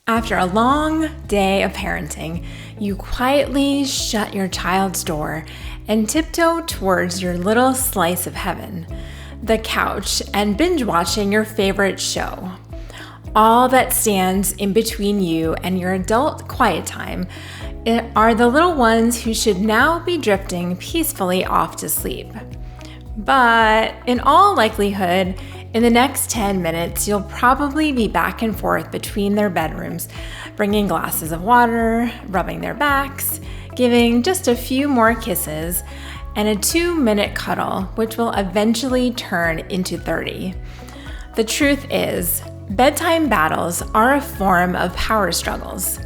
After a long day of parenting, you quietly shut your child's door and tiptoe towards your little slice of heaven, the couch, and binge watching your favorite show. All that stands in between you and your adult quiet time are the little ones who should now be drifting peacefully off to sleep. But in all likelihood, in the next 10 minutes, you'll probably be back and forth between their bedrooms, bringing glasses of water, rubbing their backs, giving just a few more kisses, and a 2-minute cuddle, which will eventually turn into 30. The truth is, bedtime battles are a form of power struggles.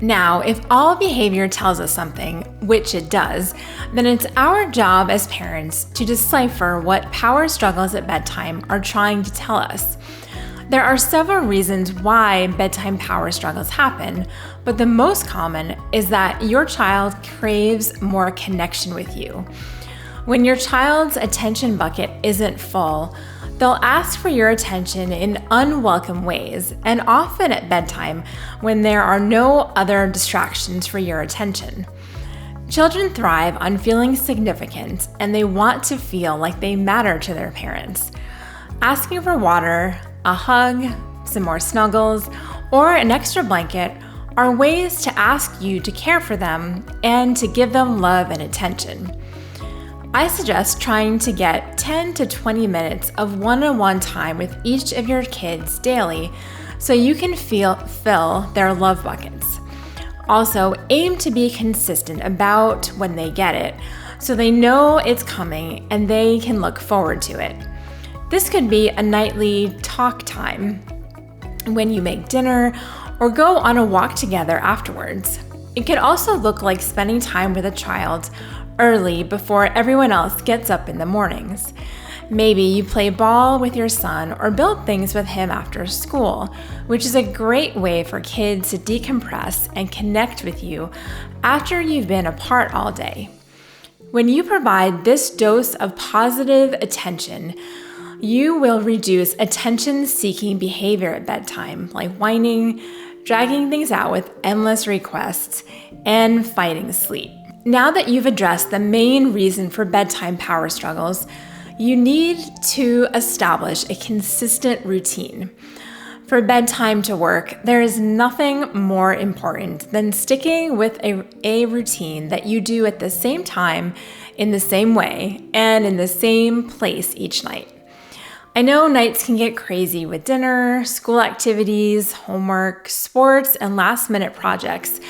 Now, if all behavior tells us something, which it does, then it's our job as parents to decipher what power struggles at bedtime are trying to tell us. There are several reasons why bedtime power struggles happen, but the most common is that your child craves more connection with you. When your child's attention bucket isn't full, they'll ask for your attention in unwelcome ways, and often at bedtime when there are no other distractions for your attention. Children thrive on feeling significant, and they want to feel like they matter to their parents. Asking for water, a hug, some more snuggles, or an extra blanket are ways to ask you to care for them and to give them love and attention. I suggest trying to get 10 to 20 minutes of one-on-one time with each of your kids daily so you can fill their love buckets. Also, aim to be consistent about when they get it so they know it's coming and they can look forward to it. This could be a nightly talk time when you make dinner or go on a walk together afterwards. It could also look like spending time with a child early before everyone else gets up in the mornings. Maybe you play ball with your son or build things with him after school, which is a great way for kids to decompress and connect with you after you've been apart all day. When you provide this dose of positive attention, you will reduce attention-seeking behavior at bedtime, like whining, dragging things out with endless requests, and fighting sleep. Now that you've addressed the main reason for bedtime power struggles, you need to establish a consistent routine. For bedtime to work, there is nothing more important than sticking with a routine that you do at the same time, in the same way, and in the same place each night. I know nights can get crazy with dinner, school activities, homework, sports, and last-minute projects.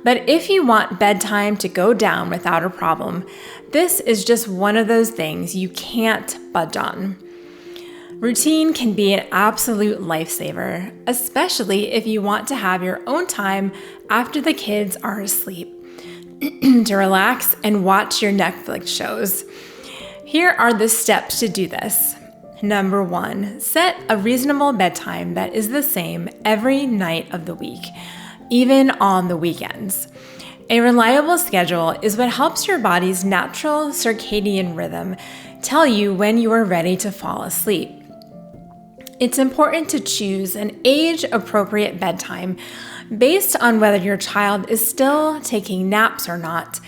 But if you want bedtime to go down without a problem, this is just one of those things you can't budge on. Routine can be an absolute lifesaver, especially if you want to have your own time after the kids are asleep to relax and watch your Netflix shows. Here are the steps to do this. Number 1, set a reasonable bedtime that is the same every night of the week, even on the weekends. A reliable schedule is what helps your body's natural circadian rhythm tell you when you are ready to fall asleep. It's important to choose an age-appropriate bedtime based on whether your child is still taking naps or not,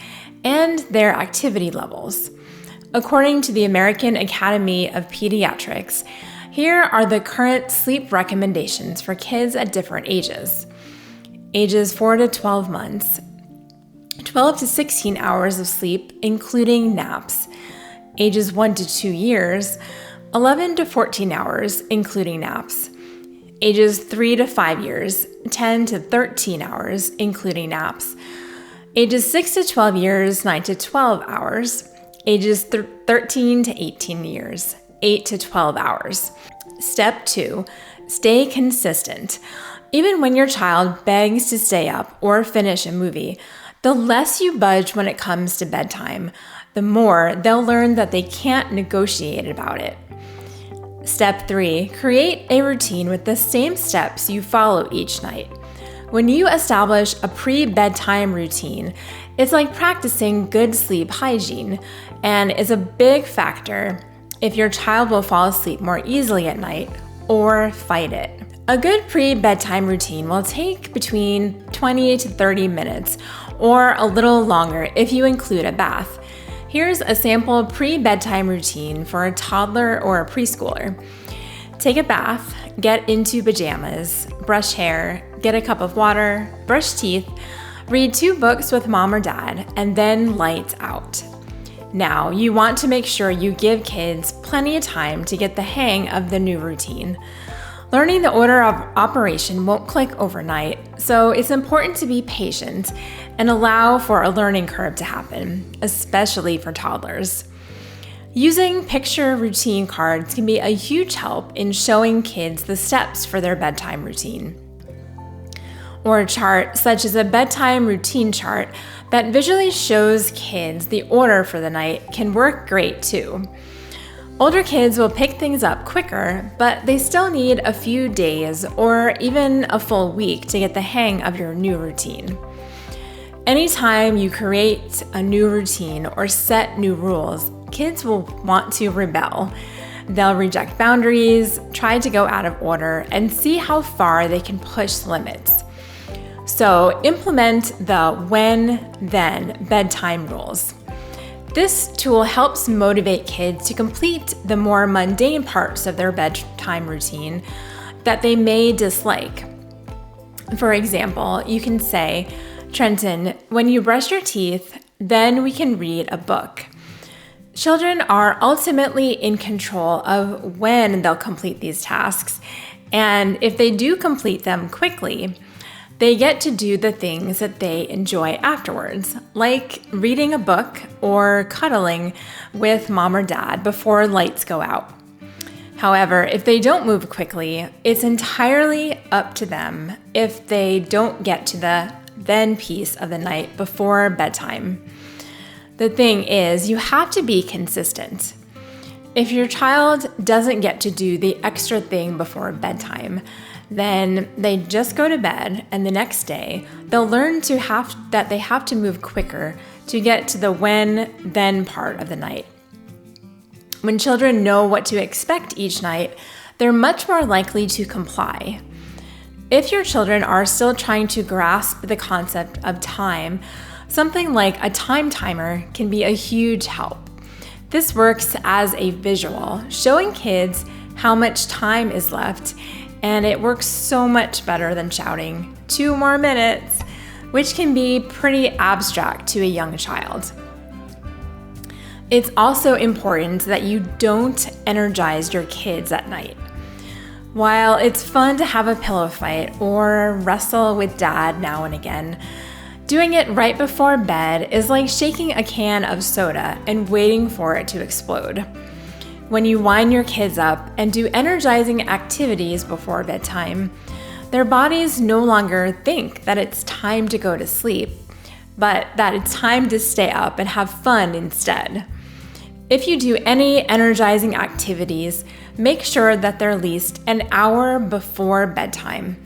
and their activity levels. According to the American Academy of Pediatrics, here are the current sleep recommendations for kids at different ages. Ages 4 to 12 months, 12 to 16 hours of sleep, including naps. Ages 1 to 2 years, 11 to 14 hours, including naps. Ages 3 to 5 years, 10 to 13 hours, including naps. Ages 6 to 12 years, 9 to 12 hours. Ages 13 to 18 years, 8 to 12 hours. Step 2, stay consistent. Even when your child begs to stay up or finish a movie, the less you budge when it comes to bedtime, the more they'll learn that they can't negotiate about it. Step 3, create a routine with the same steps you follow each night. When you establish a pre-bedtime routine, it's like practicing good sleep hygiene and is a big factor if your child will fall asleep more easily at night or fight it. A good pre-bedtime routine will take between 20 to 30 minutes or a little longer if you include a bath. Here's a sample pre-bedtime routine for a toddler or a preschooler. Take a bath, get into pajamas, brush hair, get a cup of water, brush teeth, read 2 books with mom or dad, and then lights out. Now, you want to make sure you give kids plenty of time to get the hang of the new routine. Learning the order of operation won't click overnight, so it's important to be patient and allow for a learning curve to happen, especially for toddlers. Using picture routine cards can be a huge help in showing kids the steps for their bedtime routine. Or a chart, such as a bedtime routine chart that visually shows kids the order for the night, can work great too. Older kids will pick things up quicker, but they still need a few days or even a full week to get the hang of your new routine. Anytime you create a new routine or set new rules, kids will want to rebel. They'll reject boundaries, try to go out of order, and see how far they can push limits. So implement the when, then bedtime rules. This tool helps motivate kids to complete the more mundane parts of their bedtime routine that they may dislike. For example, you can say, "Trenton, when you brush your teeth, then we can read a book." Children are ultimately in control of when they'll complete these tasks, and if they do complete them quickly, they get to do the things that they enjoy afterwards, like reading a book or cuddling with mom or dad before lights go out. However, if they don't move quickly, it's entirely up to them if they don't get to the then piece of the night before bedtime. The thing is, you have to be consistent. If your child doesn't get to do the extra thing before bedtime, then they just go to bed, and the next day they'll learn that they have to move quicker to get to the when-then part of the night. When children know what to expect each night, they're much more likely to comply. If your children are still trying to grasp the concept of time, something like a time timer can be a huge help. This works as a visual, showing kids how much time is left, and it works so much better than shouting, 2 more minutes, which can be pretty abstract to a young child. It's also important that you don't energize your kids at night. While it's fun to have a pillow fight or wrestle with dad now and again, doing it right before bed is like shaking a can of soda and waiting for it to explode. When you wind your kids up and do energizing activities before bedtime, their bodies no longer think that it's time to go to sleep, but that it's time to stay up and have fun instead. If you do any energizing activities, make sure that they're at least an hour before bedtime,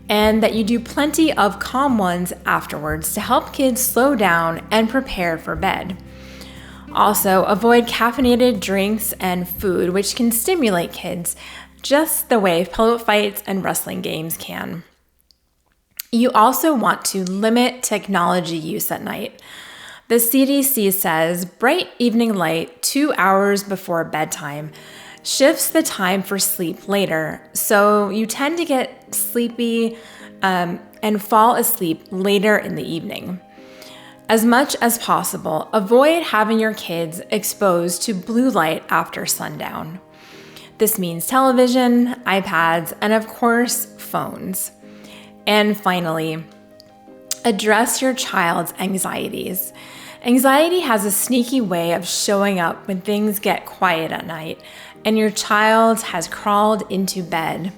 and that you do plenty of calm ones afterwards to help kids slow down and prepare for bed. Also, avoid caffeinated drinks and food, which can stimulate kids just the way pillow fights and wrestling games can. You also want to limit technology use at night. The CDC says bright evening light 2 hours before bedtime shifts the time for sleep later, so you tend to get sleepy and fall asleep later in the evening. As much as possible, avoid having your kids exposed to blue light after sundown. This means television, iPads, and of course, phones. And finally, address your child's anxieties. Anxiety has a sneaky way of showing up when things get quiet at night and your child has crawled into bed.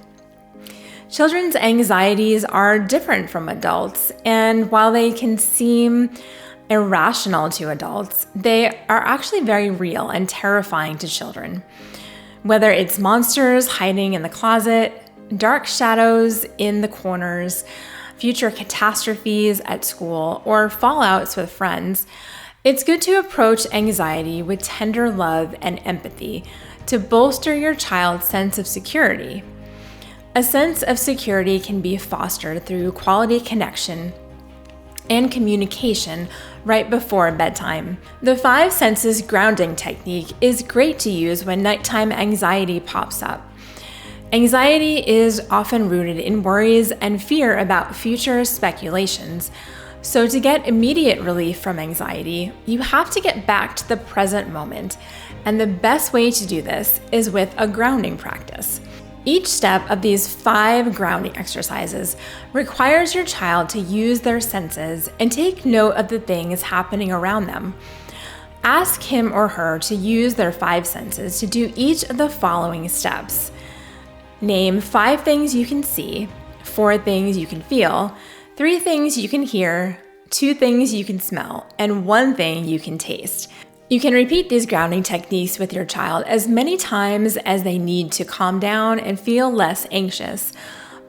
Children's anxieties are different from adults, and while they can seem irrational to adults, they are actually very real and terrifying to children. Whether it's monsters hiding in the closet, dark shadows in the corners, future catastrophes at school, or fallouts with friends, it's good to approach anxiety with tender love and empathy to bolster your child's sense of security. A sense of security can be fostered through quality connection and communication right before bedtime. The 5 senses grounding technique is great to use when nighttime anxiety pops up. Anxiety is often rooted in worries and fear about future speculations. So to get immediate relief from anxiety, you have to get back to the present moment. And the best way to do this is with a grounding practice. Each step of these 5 grounding exercises requires your child to use their senses and take note of the things happening around them. Ask him or her to use their 5 senses to do each of the following steps. Name 5 things you can see, 4 things you can feel, 3 things you can hear, 2 things you can smell, and 1 thing you can taste. You can repeat these grounding techniques with your child as many times as they need to calm down and feel less anxious,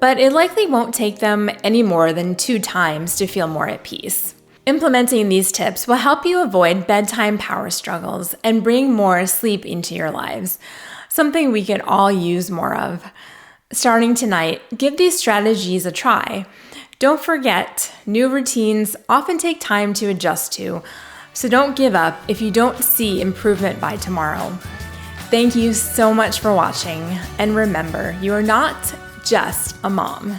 but it likely won't take them any more than 2 times to feel more at peace. Implementing these tips will help you avoid bedtime power struggles and bring more sleep into your lives, something we could all use more of. Starting tonight, give these strategies a try. Don't forget, new routines often take time to adjust to, so don't give up if you don't see improvement by tomorrow. Thank you so much for watching, and remember, you are not just a mom.